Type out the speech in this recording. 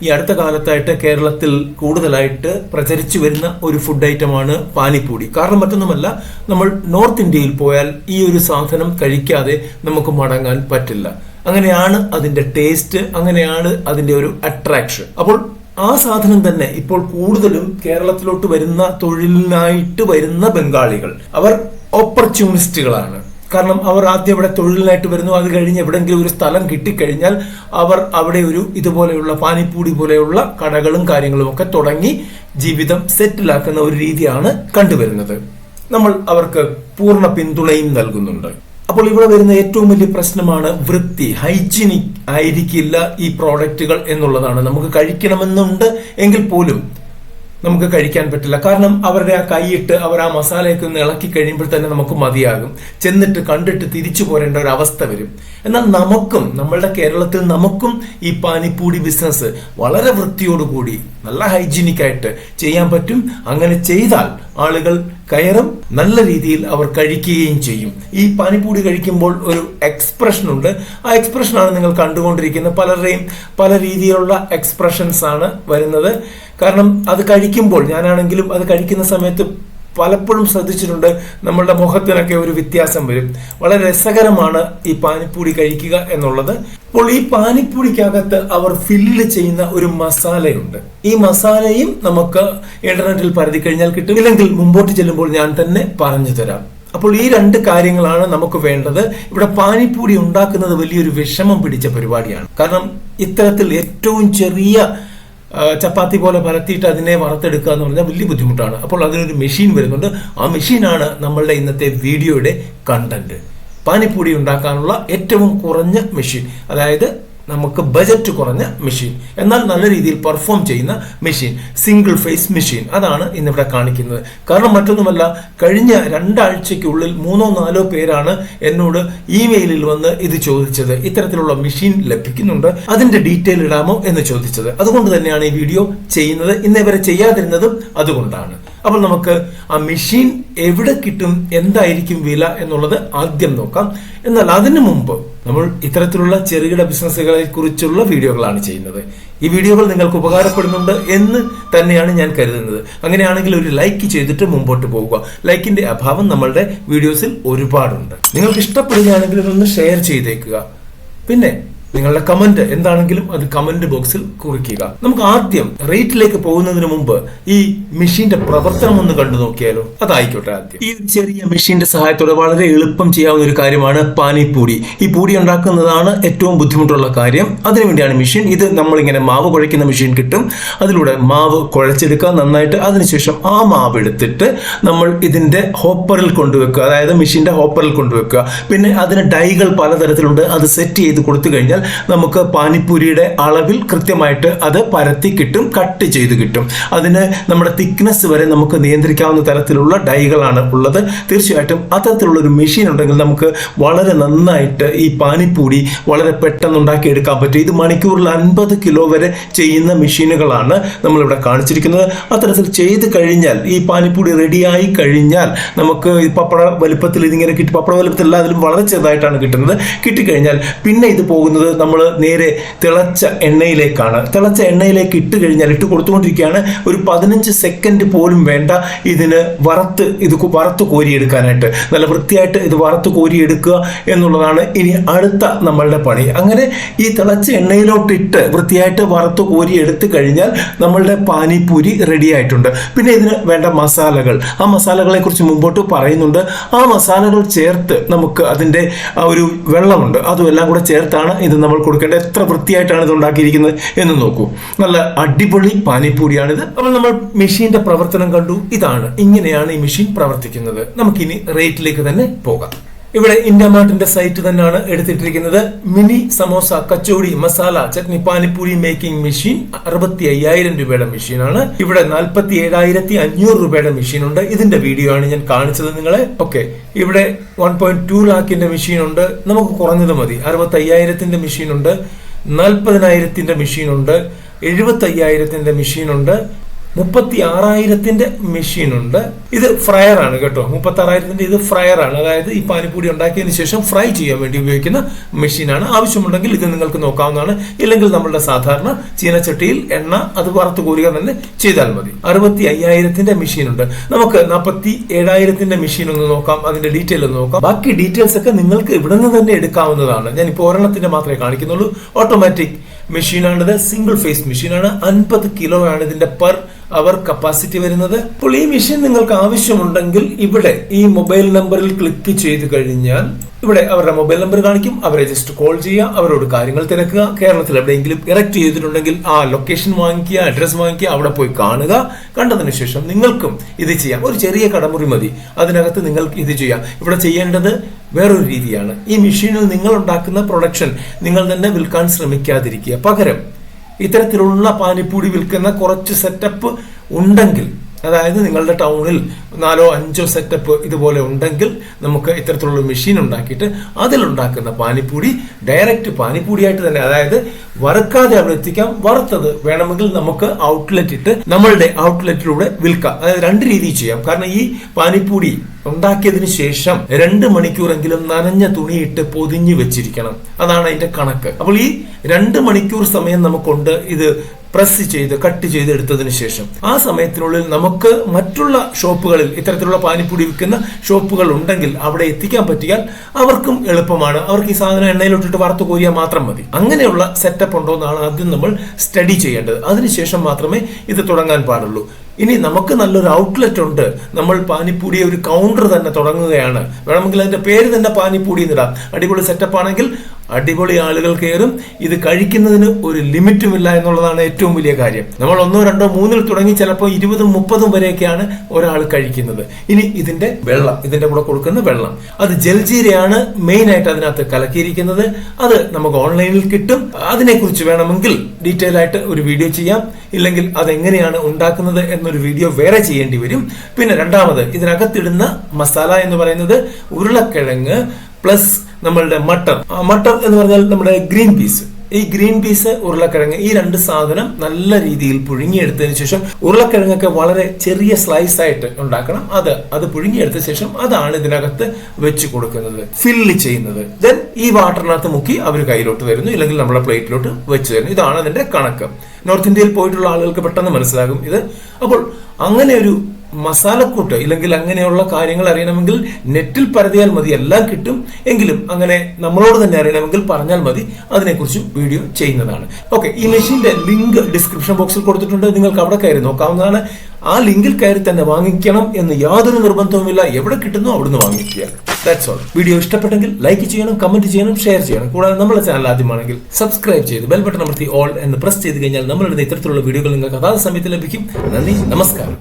ഈ അടുത്ത കാലത്തായിട്ട് കേരളത്തിൽ കൂടുതലായിട്ട് പ്രചരിച്ചു വരുന്ന ഒരു ഫുഡ് ഐറ്റമാണ് പാനിപ്പൂരി. കാരണം മറ്റൊന്നുമല്ല, നമ്മൾ നോർത്ത് ഇന്ത്യയിൽ പോയാൽ ഈ ഒരു സാധനം കഴിക്കാതെ നമുക്ക് മടങ്ങാൻ പറ്റില്ല. അങ്ങനെയാണ് അതിന്റെ ടേസ്റ്റ്, അങ്ങനെയാണ് അതിന്റെ ഒരു അട്രാക്ഷൻ. അപ്പോൾ ആ സാധനം തന്നെ ഇപ്പോൾ കൂടുതലും കേരളത്തിലോട്ട് വരുന്ന തൊഴിലിനായിട്ട് വരുന്ന ബംഗാളികൾ, അവർ ഓപ്പർച്യൂണിസ്റ്റുകളാണ്. കാരണം അവർ ആദ്യം ഇവിടെ തൊഴിലിനായിട്ട് വരുന്നു, അത് കഴിഞ്ഞ് എവിടെയെങ്കിലും ഒരു സ്ഥലം കിട്ടിക്കഴിഞ്ഞാൽ അവർ അവിടെ ഒരു ഇതുപോലെയുള്ള പാനിപ്പൂരി പോലെയുള്ള കടകളും കാര്യങ്ങളും ഒക്കെ തുടങ്ങി ജീവിതം സെറ്റിലാക്കുന്ന ഒരു രീതിയാണ് കണ്ടുവരുന്നത്. നമ്മൾ അവർക്ക് പൂർണ്ണ പിന്തുണയും നൽകുന്നുണ്ട്. അപ്പോൾ ഇവിടെ വരുന്ന ഏറ്റവും വലിയ പ്രശ്നമാണ് വൃത്തി. ഹൈജീനിക് ആയിരിക്കില്ല ഈ പ്രോഡക്റ്റുകൾ എന്നുള്ളതാണ്. നമുക്ക് കഴിക്കണമെന്നുണ്ട് എങ്കിൽ പോലും നമുക്ക് കഴിക്കാൻ പറ്റില്ല. കാരണം അവരുടെ ആ കൈയിട്ട് അവർ ആ മസാലയൊക്കെ ഒന്ന് ഇളക്കി കഴിയുമ്പോൾ തന്നെ നമുക്ക് മതിയാകും. ചെന്നിട്ട് കണ്ടിട്ട് തിരിച്ചു പോരേണ്ട ഒരു അവസ്ഥ വരും. എന്നാൽ നമ്മളുടെ കേരളത്തിൽ നമുക്കും ഈ പാനിപ്പൂരി ബിസിനസ് വളരെ വൃത്തിയോടുകൂടി നല്ല ഹൈജീനിക് ആയിട്ട് ചെയ്യാൻ പറ്റും. അങ്ങനെ ചെയ്താൽ ആളുകൾ കയറും, നല്ല രീതിയിൽ അവർ കഴിക്കുകയും ചെയ്യും. ഈ പാനിപ്പൂരി കഴിക്കുമ്പോൾ ഒരു എക്സ്പ്രഷൻ ഉണ്ട്. ആ എക്സ്പ്രഷനാണ് നിങ്ങൾ കണ്ടുകൊണ്ടിരിക്കുന്നത്. പലരുടെയും പല രീതിയിലുള്ള എക്സ്പ്രഷൻസ് ആണ് വരുന്നത്. കാരണം അത് കഴിക്കുമ്പോൾ, ഞാനാണെങ്കിലും അത് കഴിക്കുന്ന സമയത്ത് പലപ്പോഴും ശ്രദ്ധിച്ചിട്ടുണ്ട്, നമ്മളുടെ മുഖത്തിനൊക്കെ ഒരു വ്യത്യാസം വരും. വളരെ രസകരമാണ് ഈ പാനിപ്പൂരി കഴിക്കുക എന്നുള്ളത്. അപ്പോൾ ഈ പാനിപ്പൂരിക്കകത്ത് അവർ ഫില്ല് ചെയ്യുന്ന ഒരു മസാലയുണ്ട്. ഈ മസാലയും നമുക്ക് ഇന്റർനെറ്റിൽ പരതി കഴിഞ്ഞാൽ കിട്ടും. ഇല്ലെങ്കിൽ മുമ്പോട്ട് ചെല്ലുമ്പോൾ ഞാൻ തന്നെ പറഞ്ഞു തരാം. അപ്പോൾ ഈ രണ്ട് കാര്യങ്ങളാണ് നമുക്ക് വേണ്ടത്. ഇവിടെ പാനിപ്പൂരി ഉണ്ടാക്കുന്നത് വലിയൊരു വിഷമം പിടിച്ച പരിപാടിയാണ്. കാരണം ഇത്തരത്തിൽ ഏറ്റവും ചെറിയ ചപ്പാത്തി പോലെ പരത്തിയിട്ട് അതിനെ വറുത്തെടുക്കുക എന്ന് പറഞ്ഞാൽ വലിയ ബുദ്ധിമുട്ടാണ്. അപ്പോൾ അതിനൊരു മെഷീൻ വരുന്നുണ്ട്. ആ മെഷീനാണ് നമ്മളുടെ ഇന്നത്തെ വീഡിയോയുടെ കണ്ടന്റ്. പാനിപ്പൂരി ഉണ്ടാക്കാനുള്ള ഏറ്റവും കുറഞ്ഞ മെഷീൻ, അതായത് നമുക്ക് ബജറ്റ് കുറഞ്ഞ മെഷീൻ, എന്നാൽ നല്ല രീതിയിൽ പെർഫോം ചെയ്യുന്ന മെഷീൻ, സിംഗിൾ ഫേസ് മെഷീൻ, അതാണ് ഇന്നിവിടെ കാണിക്കുന്നത്. കാരണം മറ്റൊന്നുമല്ല, കഴിഞ്ഞ 2 ആഴ്ചയ്ക്കുള്ളിൽ 3-4 പേരാണ് എന്നോട് ഇമെയിലിൽ വന്ന് ഇത് ചോദിച്ചത്. ഇത്തരത്തിലുള്ള മെഷീൻ ലഭിക്കുന്നുണ്ട്, അതിന്റെ ഡീറ്റെയിൽ ഇടാമോ എന്ന് ചോദിച്ചത്. അതുകൊണ്ട് തന്നെയാണ് ഈ വീഡിയോ ചെയ്യുന്നത്. ഇന്നേ വരെ ചെയ്യാതിരുന്നതും അതുകൊണ്ടാണ്. അപ്പോൾ നമുക്ക് ആ മെഷീൻ എവിടെ കിട്ടും, എന്തായിരിക്കും വില എന്നുള്ളത് ആദ്യം നോക്കാം. എന്നാൽ അതിനു മുമ്പ് നമ്മൾ ഇത്തരത്തിലുള്ള ചെറുകിട ബിസിനസ്സുകളെ കുറിച്ചുള്ള വീഡിയോകളാണ് ചെയ്യുന്നത്. ഈ വീഡിയോകൾ നിങ്ങൾക്ക് ഉപകാരപ്പെടുന്നുണ്ട് എന്ന് തന്നെയാണ് ഞാൻ കരുതുന്നത്. അങ്ങനെയാണെങ്കിൽ ഒരു ലൈക്ക് ചെയ്തിട്ട് മുമ്പോട്ട് പോവുക. ലൈക്കിന്റെ അഭാവം നമ്മളുടെ വീഡിയോസിൽ ഒരുപാടുണ്ട്. നിങ്ങൾക്ക് ഇഷ്ടപ്പെടുകയാണെങ്കിൽ ഇതൊന്ന് ഷെയർ ചെയ്തേക്കുക. പിന്നെ നിങ്ങളുടെ കമന്റ് എന്താണെങ്കിലും അത് കമന്റ് ബോക്സിൽ കുറിക്കുക. നമുക്ക് ആദ്യം റേറ്റിലേക്ക് പോകുന്നതിന് മുമ്പ് ഈ മെഷീന്റെ പ്രവർത്തനം ഒന്ന് കണ്ടു നോക്കിയാലോ? അതായിക്കോട്ടെ. ആദ്യം ഈ ചെറിയ മെഷീന്റെ സഹായത്തോടെ വളരെ എളുപ്പം ചെയ്യാവുന്ന ഒരു കാര്യമാണ് പാനിപ്പൂരി. ഈ പൂരി ഉണ്ടാക്കുന്നതാണ് ഏറ്റവും ബുദ്ധിമുട്ടുള്ള കാര്യം. അതിനുവേണ്ടിയാണ് മെഷീൻ. ഇത് നമ്മളിങ്ങനെ മാവ് കുഴയ്ക്കുന്ന മെഷീൻ കിട്ടും. അതിലൂടെ മാവ് കുഴച്ചെടുക്കുക നന്നായിട്ട്. അതിനുശേഷം ആ മാവ് എടുത്തിട്ട് നമ്മൾ ഇതിന്റെ ഹോപ്പറിൽ കൊണ്ടുവെക്കുക, അതായത് മെഷീന്റെ ഹോപ്പറിൽ കൊണ്ടുവെക്കുക. പിന്നെ അതിന് ഡൈകൾ പലതരത്തിലുണ്ട്. അത് സെറ്റ് ചെയ്ത് കൊടുത്തു കഴിഞ്ഞാൽ നമുക്ക് പാനിപ്പൂരിയുടെ അളവിൽ കൃത്യമായിട്ട് അത് പരത്തി കിട്ടും, കട്ട് ചെയ്ത് കിട്ടും. അതിന് നമ്മുടെ തിക്നെസ് വരെ നമുക്ക് നിയന്ത്രിക്കാവുന്ന തരത്തിലുള്ള ഡൈകളാണ് ഉള്ളത്. തീർച്ചയായിട്ടും അത്തരത്തിലുള്ള ഒരു മെഷീൻ ഉണ്ടെങ്കിൽ നമുക്ക് വളരെ നന്നായിട്ട് ഈ പാനിപ്പൂരി വളരെ പെട്ടെന്ന് ഉണ്ടാക്കിയെടുക്കാൻ പറ്റും. ഇത് മണിക്കൂറിൽ 50 കിലോ വരെ ചെയ്യുന്ന മെഷീനുകളാണ് നമ്മളിവിടെ കാണിച്ചിരിക്കുന്നത്. അത്തരത്തിൽ ചെയ്ത് കഴിഞ്ഞാൽ ഈ പാനിപ്പൂരി റെഡിയായി കഴിഞ്ഞാൽ നമുക്ക് പപ്പട വലുപ്പത്തിൽ ഇതിങ്ങനെ കിട്ടി. പപ്പട വലുപ്പത്തിലല്ല, അതിലും വളരെ ചെറുതായിട്ടാണ് കിട്ടുന്നത്. കിട്ടിക്കഴിഞ്ഞാൽ പിന്നെ ഇത് പോകുന്നത് നമ്മൾ നേരെ തിളച്ച എണ്ണയിലേക്കാണ്. തിളച്ച എണ്ണയിലേക്ക് ഇട്ട് കഴിഞ്ഞാൽ, ഇട്ട് കൊടുത്തുകൊണ്ടിരിക്കുകയാണ്. ഒരു 15 സെക്കൻഡ് പോലും വേണ്ട ഇതിന് വറുത്ത് കോരിയെടുക്കാനായിട്ട്. നല്ല വൃത്തിയായിട്ട് ഇത് വറുത്ത് കോരിയെടുക്കുക എന്നുള്ളതാണ് ഇനി അടുത്ത നമ്മളുടെ പണി. അങ്ങനെ ഈ തിളച്ച എണ്ണയിലോട്ടിട്ട് വൃത്തിയായിട്ട് വറുത്ത് കോരി എടുത്തു കഴിഞ്ഞാൽ നമ്മളുടെ പാനിപ്പൂരി റെഡി ആയിട്ടുണ്ട്. പിന്നെ ഇതിന് വേണ്ട മസാലകൾ, ആ മസാലകളെ കുറിച്ച് മുമ്പോട്ട് പറയുന്നുണ്ട്. ആ മസാലകൾ ചേർത്ത് നമുക്ക് അതിൻ്റെ ഒരു വെള്ളമുണ്ട്, അതും എല്ലാം കൂടെ ചേർത്താണ് ഇത് നമ്മൾ കൊടുക്കേണ്ടത്. എത്ര വൃത്തിയായിട്ടാണ് ഇത് ഉണ്ടാക്കിയിരിക്കുന്നത് എന്ന് നോക്കൂ. നല്ല അടിപൊളി പാനിപ്പൂരിയാണിത്. അപ്പോൾ നമ്മൾ മെഷീന്റെ പ്രവർത്തനം കണ്ടു. ഇങ്ങനെയാണ് ഈ മെഷീൻ പ്രവർത്തിക്കുന്നത്. നമുക്കിനി റേറ്റിലേക്ക് തന്നെ പോകാം. ഇവിടെ ഇന്ത്യാമാർട്ടിന്റെ സൈറ്റ് തന്നെയാണ് എടുത്തിട്ടിരിക്കുന്നത്. Mini samosa kachori masala chutney panipuri making machine 65,000 രൂപയുടെ മെഷീനാണ്. ഇവിടെ 47,500 രൂപയുടെ മെഷീൻ ഉണ്ട്. ഇതിന്റെ വീഡിയോ ആണ് ഞാൻ കാണിച്ചത് നിങ്ങളെ. ഓക്കെ, ഇവിടെ 1.2 ലാഖിന്റെ മെഷീൻ ഉണ്ട്. നമുക്ക് കുറഞ്ഞത് മതി. 65,000 മെഷീൻ ഉണ്ട്, 40,000 മെഷീൻ ഉണ്ട്, 75,000 മെഷീൻ ഉണ്ട്, 36,000 മെഷീൻ ഉണ്ട്. ഇത് ഫ്രയർ ആണ് കേട്ടോ. 36,000 ഇത് ഫ്രയർ ആണ്. അതായത് ഈ പാനിപ്പൂരി ഉണ്ടാക്കിയതിനു ശേഷം ഫ്രൈ ചെയ്യാൻ വേണ്ടി ഉപയോഗിക്കുന്ന മെഷീനാണ്. ആവശ്യമുണ്ടെങ്കിൽ ഇത് നിങ്ങൾക്ക് നോക്കാവുന്നതാണ്. ഇല്ലെങ്കിൽ നമ്മളുടെ സാധാരണ ചീനച്ചട്ടിയിൽ എണ്ണ അത് വറുത്ത് കോരുക തന്നെ ചെയ്താൽ മതി. 65,000 മെഷീൻ ഉണ്ട്. നമുക്ക് 47,000 മെഷീൻ ഒന്ന് നോക്കാം. അതിന്റെ ഡീറ്റെയിൽ ഒന്ന് നോക്കാം. ബാക്കി ഡീറ്റെയിൽസ് ഒക്കെ നിങ്ങൾക്ക് ഇവിടെ നിന്ന് തന്നെ എടുക്കാവുന്നതാണ്. ഞാൻ ഇപ്പോൾ ഒരെണ്ണത്തിന്റെ മാത്രമേ കാണിക്കുന്നുള്ളൂ. ഓട്ടോമാറ്റിക് മെഷീനാണിത്. സിംഗിൾ ഫേസ് മെഷീനാണ്. 50 കിലോ ആണ് ഇതിന്റെ പെർ അവർ കപ്പാസിറ്റി വരുന്നത്. അപ്പോൾ ഈ മെഷീൻ നിങ്ങൾക്ക് ആവശ്യമുണ്ടെങ്കിൽ ഇവിടെ ഈ മൊബൈൽ നമ്പറിൽ ക്ലിക്ക് ചെയ്ത് കഴിഞ്ഞാൽ ഇവിടെ അവരുടെ മൊബൈൽ നമ്പർ കാണിക്കും. അവരെ ജസ്റ്റ് കോൾ ചെയ്യുക, അവരോട് കാര്യങ്ങൾ തിരക്കുക. കേരളത്തിൽ എവിടെയെങ്കിലും ഇറക്ട് ചെയ്തിട്ടുണ്ടെങ്കിൽ ആ ലൊക്കേഷൻ വാങ്ങിക്കുക, അഡ്രസ് വാങ്ങിക്കുക, അവിടെ പോയി കാണുക. കണ്ടതിന് ശേഷം നിങ്ങൾക്കും ഇത് ചെയ്യാം. ഒരു ചെറിയ കടമുറി മതി, അതിനകത്ത് നിങ്ങൾക്ക് ഇത് ചെയ്യാം. ഇവിടെ ചെയ്യേണ്ടത് വേറൊരു രീതിയാണ്. ഈ മെഷീനിൽ നിങ്ങൾ ഉണ്ടാക്കുന്ന പ്രൊഡക്ഷൻ നിങ്ങൾ തന്നെ വിൽക്കാൻ ശ്രമിക്കാതിരിക്കുക. പകരം ഇത്തരത്തിലുള്ള പാനിപ്പൂരി വിൽക്കുന്ന കുറച്ച് സെറ്റപ്പ് ഉണ്ടെങ്കിൽ, അതായത് നിങ്ങളുടെ ടൗണിൽ 4-5 സെറ്റപ്പ് ഇതുപോലെ ഉണ്ടെങ്കിൽ നമുക്ക് ഇത്തരത്തിലുള്ള മെഷീൻ ഉണ്ടാക്കിയിട്ട് അതിലുണ്ടാക്കുന്ന പാനിപ്പൂരി ഡയറക്റ്റ് പാനിപ്പൂരിയായിട്ട് തന്നെ, അതായത് വറുക്കാതെ അവിടെ എത്തിക്കാം. വറുത്തത് വേണമെങ്കിൽ നമുക്ക് ഔട്ട്ലെറ്റ് ഇട്ട് നമ്മളുടെ ഔട്ട്ലെറ്റിലൂടെ വിൽക്കാം. അതായത് 2 രീതി ചെയ്യാം. കാരണം ഈ പാനിപ്പൂരി ഉണ്ടാക്കിയതിന് ശേഷം 2 മണിക്കൂറെങ്കിലും നനഞ്ഞ തുണിയിട്ട് പൊതിഞ്ഞു വെച്ചിരിക്കണം. അതാണ് അതിന്റെ കണക്ക്. അപ്പോൾ ഈ 2 മണിക്കൂർ സമയം നമുക്കുണ്ട് ഇത് പ്രസ് ചെയ്ത് കട്ട് ചെയ്ത് എടുത്തതിന് ശേഷം. ആ സമയത്തിനുള്ളിൽ നമുക്ക് മറ്റുള്ള ഷോപ്പുകളിൽ ഇത്തരത്തിലുള്ള പാനിപ്പൂരി വിൽക്കുന്ന ഷോപ്പുകൾ ഉണ്ടെങ്കിൽ അവിടെ എത്തിക്കാൻ പറ്റിയാൽ അവർക്കും എളുപ്പമാണ്. അവർക്ക് ഈ സാധനം എണ്ണയിലോട്ടിട്ട് വറുത്ത് കോരിയാൽ മാത്രം മതി. അങ്ങനെയുള്ള സെറ്റപ്പ് ഉണ്ടോ എന്നാണ് ആദ്യം നമ്മൾ സ്റ്റഡി ചെയ്യേണ്ടത്. അതിനുശേഷം മാത്രമേ ഇത് തുടങ്ങാൻ പാടുള്ളൂ. ഇനി നമുക്ക് നല്ലൊരു ഔട്ട്ലെറ്റ് ഉണ്ട്, നമ്മൾ പാനിപ്പൂരി ഒരു കൗണ്ടർ തന്നെ തുടങ്ങുകയാണ്, വേണമെങ്കിൽ അതിന്റെ പേര് തന്നെ പാനിപ്പൂരി എന്നിടാം. അടിപൊളി സെറ്റപ്പ് ആണെങ്കിൽ അടിപൊളി ആളുകൾ കയറും. ഇത് കഴിക്കുന്നതിന് ഒരു ലിമിറ്റും ഇല്ല എന്നുള്ളതാണ് ഏറ്റവും വലിയ കാര്യം. നമ്മൾ 1, 2, 3 തുടങ്ങി ചിലപ്പോൾ 20, 30 വരെയൊക്കെയാണ് ഒരാൾ കഴിക്കുന്നത്. ഇനി ഇതിന്റെ വെള്ളം, ഇതിന്റെ കൂടെ കൊടുക്കുന്ന വെള്ളം, അത് ജൽജീരയാണ് മെയിൻ ആയിട്ട് അതിനകത്ത് കലക്കിയിരിക്കുന്നത്. അത് നമുക്ക് ഓൺലൈനിൽ കിട്ടും. അതിനെക്കുറിച്ച് വേണമെങ്കിൽ ഡീറ്റെയിൽ ആയിട്ട് ഒരു വീഡിയോ ചെയ്യാം. ഇല്ലെങ്കിൽ അതെങ്ങനെയാണ് ഉണ്ടാക്കുന്നത് എന്നൊരു വീഡിയോ വേറെ ചെയ്യേണ്ടി വരും. പിന്നെ രണ്ടാമത് ഇതിനകത്തിടുന്ന മസാല എന്ന് പറയുന്നത് ഉരുളക്കിഴങ്ങ് പ്ലസ് നമ്മളുടെ മട്ടർ എന്ന് പറഞ്ഞാൽ നമ്മുടെ ഗ്രീൻ പീസ്. ഈ ഗ്രീൻ പീസ്, ഉരുളക്കിഴങ്ങ്, ഈ 2 സാധനം നല്ല രീതിയിൽ പുഴുങ്ങിയെടുത്തതിന് ശേഷം, ഉരുളക്കിഴങ്ങൊക്കെ വളരെ ചെറിയ സ്ലൈസ് ആയിട്ട് ഉണ്ടാക്കണം. അത് പുഴുങ്ങിയെടുത്ത ശേഷം അതാണ് ഇതിനകത്ത് വെച്ച് കൊടുക്കുന്നത്, ഫില്ല് ചെയ്യുന്നത്. ദെൻ ഈ വാട്ടറിനകത്ത് മുക്കി അവർ കയ്യിലോട്ട് തരുന്നു, ഇല്ലെങ്കിൽ നമ്മുടെ പ്ലേറ്റിലോട്ട് വെച്ച് തരുന്നു. ഇതാണ് അതിന്റെ കണക്ക്. നോർത്ത് ഇന്ത്യയിൽ പോയിട്ടുള്ള ആളുകൾക്ക് പെട്ടെന്ന് മനസ്സിലാകും ഇത്. അപ്പോൾ അങ്ങനെ ഒരു മസാലക്കൂട്ട് ഇല്ലെങ്കിൽ അങ്ങനെയുള്ള കാര്യങ്ങൾ അറിയണമെങ്കിൽ നെറ്റിൽ പരതിയാൽ മതി, എല്ലാം കിട്ടും. എങ്കിലും അങ്ങനെ നമ്മളോട് തന്നെ അറിയണമെങ്കിൽ പറഞ്ഞാൽ മതി, അതിനെക്കുറിച്ച് വീഡിയോ ചെയ്യുന്നതാണ്. ഓക്കെ, ഈ മെഷീന്റെ ലിങ്ക് ഡിസ്ക്രിപ്ഷൻ ബോക്സിൽ കൊടുത്തിട്ടുണ്ട്. നിങ്ങൾക്ക് അവിടെ കയറി നോക്കാവുന്നതാണ്. ആ ലിങ്കിൽ കയറി തന്നെ വാങ്ങിക്കണം എന്ന് യാതൊരു നിർബന്ധവുമില്ല. എവിടെ കിട്ടുന്നോ അവിടുന്ന് വാങ്ങിക്കുക. That's all. വീഡിയോ ഇഷ്ടപ്പെട്ടെങ്കിൽ ലൈക്ക് ചെയ്യണം, കമന്റ് ചെയ്യണം, ഷെയർ ചെയ്യണം. കൂടാതെ നമ്മുടെ ചാനൽ ആദ്യമാണെങ്കിൽ സബ്സ്ക്രൈബ് ചെയ്ത് ബെൽ ബട്ടൺ അമർത്തി ഓൾ എന്ന് പ്രസ് ചെയ്ത് കഴിഞ്ഞാൽ നമ്മളിടുന്ന ഇത്തരത്തിലുള്ള വീഡിയോകൾ നിങ്ങൾക്ക് അതാത് സമയത്ത് ലഭിക്കും. നന്ദി, നമസ്കാരം.